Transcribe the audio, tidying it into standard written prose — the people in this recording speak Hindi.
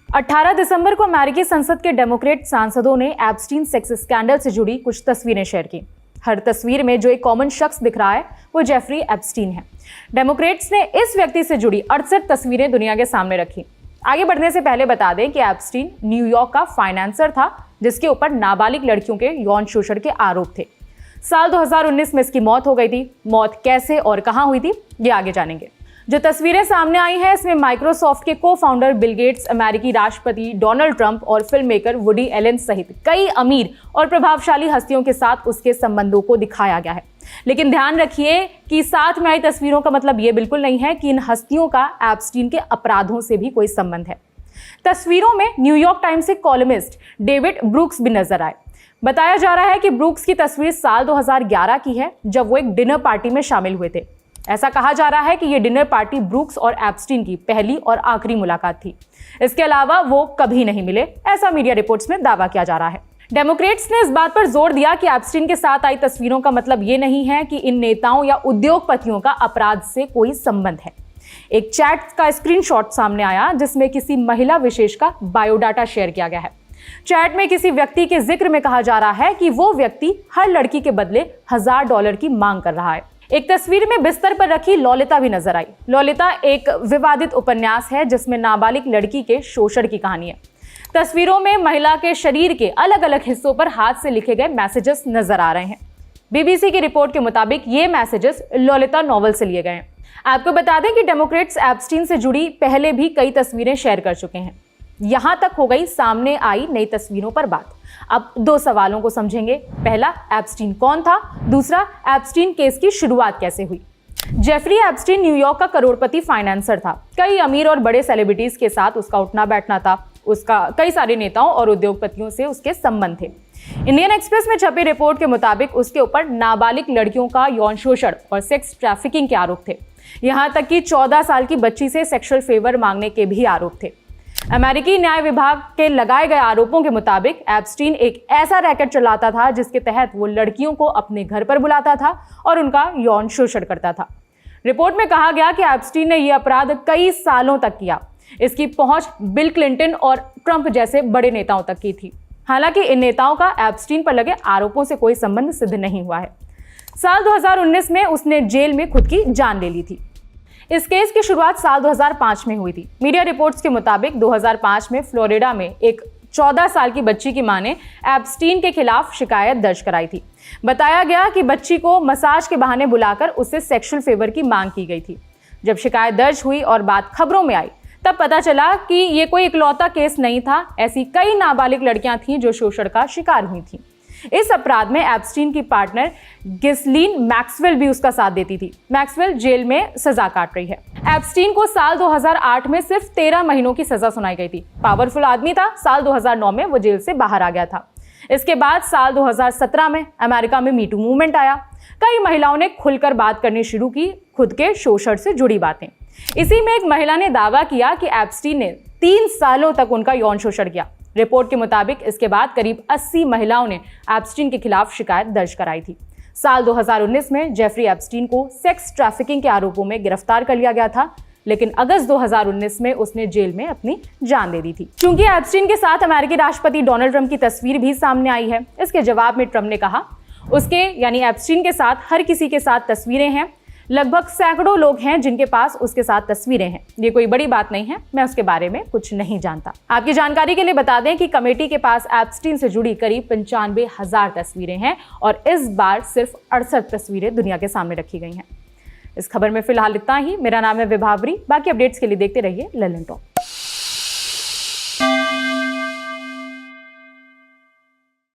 18 दिसंबर को अमेरिकी संसद के डेमोक्रेट सांसदों ने एप्स्टीन सेक्स स्कैंडल से जुड़ी कुछ तस्वीरें शेयर की। हर तस्वीर में जो एक कॉमन शख्स दिख रहा है वो जेफरी एप्स्टीन है। डेमोक्रेट्स ने इस व्यक्ति से जुड़ी 68 तस्वीरें दुनिया के सामने रखी। आगे बढ़ने से पहले बता दें कि एप्स्टीन न्यूयॉर्क का फाइनेंसर था जिसके ऊपर नाबालिग लड़कियों के यौन शोषण के आरोप थे। साल 2019 में इसकी मौत हो गई थी। मौत कैसे और कहां हुई थी ये आगे जानेंगे। जो तस्वीरें सामने आई हैं इसमें माइक्रोसॉफ्ट के को फाउंडर बिल गेट्स, अमेरिकी राष्ट्रपति डोनाल्ड ट्रंप और फिल्म मेकर वुडी एलन सहित कई अमीर और प्रभावशाली हस्तियों के साथ उसके संबंधों को दिखाया गया है। लेकिन ध्यान रखिए कि साथ में आई तस्वीरों का मतलब ये बिल्कुल नहीं है कि इन हस्तियों का एप्स्टीन के अपराधों से भी कोई संबंध है। तस्वीरों में न्यूयॉर्क टाइम्स के कॉलमिस्ट डेविड ब्रूक्स भी नजर आए। बताया जा रहा है कि ब्रूक्स की तस्वीर साल 2011 की है जब वो एक डिनर पार्टी में शामिल हुए थे। ऐसा कहा जा रहा है कि यह डिनर पार्टी ब्रूक्स और एप्स्टीन की पहली और आखिरी मुलाकात थी। इसके अलावा वो कभी नहीं मिले, ऐसा मीडिया रिपोर्ट्स में दावा किया जा रहा है। डेमोक्रेट्स ने इस बात पर जोर दिया कि एप्स्टीन के साथ आई तस्वीरों का मतलब ये नहीं है कि इन नेताओं या उद्योगपतियों का अपराध से कोई संबंध है। एक चैट का स्क्रीनशॉट सामने आया जिसमें किसी महिला विशेष का बायोडाटा शेयर किया गया है। चैट में किसी व्यक्ति के जिक्र में कहा जा रहा है कि वो व्यक्ति हर लड़की के बदले $1000 की मांग कर रहा है। एक तस्वीर में बिस्तर पर रखी लॉलिता भी नजर आई। लॉलिता एक विवादित उपन्यास है जिसमें नाबालिग लड़की के शोषण की कहानी है। तस्वीरों में महिला के शरीर के अलग अलग हिस्सों पर हाथ से लिखे गए मैसेजेस नजर आ रहे हैं। बीबीसी की रिपोर्ट के मुताबिक ये मैसेजेस लॉलिता नॉवल से लिए गए हैं। आपको बता दें कि डेमोक्रेट्स एप्स्टीन से जुड़ी पहले भी कई तस्वीरें शेयर कर चुके हैं। यहां तक हो गई सामने आई नई तस्वीरों पर बात। अब दो सवालों को समझेंगे। पहला, एप्स्टीन कौन था? दूसरा, एप्स्टीन केस की शुरुआत कैसे हुई? जेफरी एप्स्टीन न्यूयॉर्क का करोड़पति फाइनेंसर था। कई अमीर और बड़े सेलिब्रिटीज के साथ उसका उठना बैठना था। उसका कई सारे नेताओं और उद्योगपतियों से उसके संबंध थे। इंडियन एक्सप्रेस में छपी रिपोर्ट के मुताबिक उसके ऊपर नाबालिग लड़कियों का यौन शोषण और सेक्स ट्रैफिकिंग के आरोप थे। यहां तक कि 14 साल की बच्ची से सेक्सुअल फेवर मांगने के भी आरोप थे। अमेरिकी न्याय विभाग के लगाए गए आरोपों के मुताबिक एप्स्टीन एक ऐसा रैकेट चलाता था जिसके तहत वो लड़कियों को अपने घर पर बुलाता था और उनका यौन शोषण करता था। रिपोर्ट में कहा गया कि एप्स्टीन ने यह अपराध कई सालों तक किया। इसकी पहुंच बिल क्लिंटन और ट्रंप जैसे बड़े नेताओं तक की थी। हालांकि इन नेताओं का एप्स्टीन पर लगे आरोपों से कोई संबंध सिद्ध नहीं हुआ है। साल 2019 में उसने जेल में खुद की जान ले ली थी। इस केस की शुरुआत साल 2005 में हुई थी। मीडिया रिपोर्ट्स के मुताबिक 2005 में फ्लोरिडा में एक 14 साल की बच्ची की मां ने एप्स्टीन के खिलाफ शिकायत दर्ज कराई थी। बताया गया कि बच्ची को मसाज के बहाने बुलाकर उससे सेक्सुअल फेवर की मांग की गई थी। जब शिकायत दर्ज हुई और बात खबरों में आई तब पता चला कि ये कोई इकलौता केस नहीं था। ऐसी कई नाबालिग लड़कियां थीं जो शोषण का शिकार हुई थीं। इस अपराध में एप्स्टीन की पार्टनर गिस्लीन मैक्सवेल भी उसका साथ देती थी। मैक्सवेल जेल में सजा काट रही है। एप्स्टीन को साल 2008 में सिर्फ 13 महीनों की सजा सुनाई गई थी। पावरफुल आदमी था। साल 2009 में वो जेल से बाहर आ गया था। इसके बाद साल 2017 में अमेरिका में मीटू मूवमेंट आया। कई महिलाओं ने खुलकर बात करनी शुरू की, खुद के शोषण से जुड़ी बातें। इसी में एक महिला ने दावा किया कि एप्स्टीन ने 3 सालों तक उनका यौन शोषण किया। रिपोर्ट के मुताबिक इसके बाद करीब 80 महिलाओं ने एप्स्टीन के खिलाफ शिकायत दर्ज कराई थी। साल 2019 में जेफरी एप्स्टीन को सेक्स ट्रैफिकिंग के आरोपों में गिरफ्तार कर लिया गया था, लेकिन अगस्त 2019 में उसने जेल में अपनी जान दे दी थी। चूंकि एप्स्टीन के साथ अमेरिकी राष्ट्रपति डोनाल्ड ट्रंप की तस्वीर भी सामने आई है, इसके जवाब में ट्रंप ने कहा उसके यानी एप्स्टीन के साथ हर किसी के साथ तस्वीरें हैं। लगभग सैकड़ों लोग हैं जिनके पास उसके साथ तस्वीरें हैं। ये कोई बड़ी बात नहीं है। मैं उसके बारे में कुछ नहीं जानता। आपकी जानकारी के लिए बता दें कि कमेटी के पास एप्स्टीन से जुड़ी करीब 95,000 तस्वीरें हैं और इस बार सिर्फ 68 तस्वीरें दुनिया के सामने रखी गई हैं। इस खबर में फिलहाल इतना ही। मेरा नाम है विभावरी। बाकी अपडेट्स के लिए देखते रहिए ललन टॉप।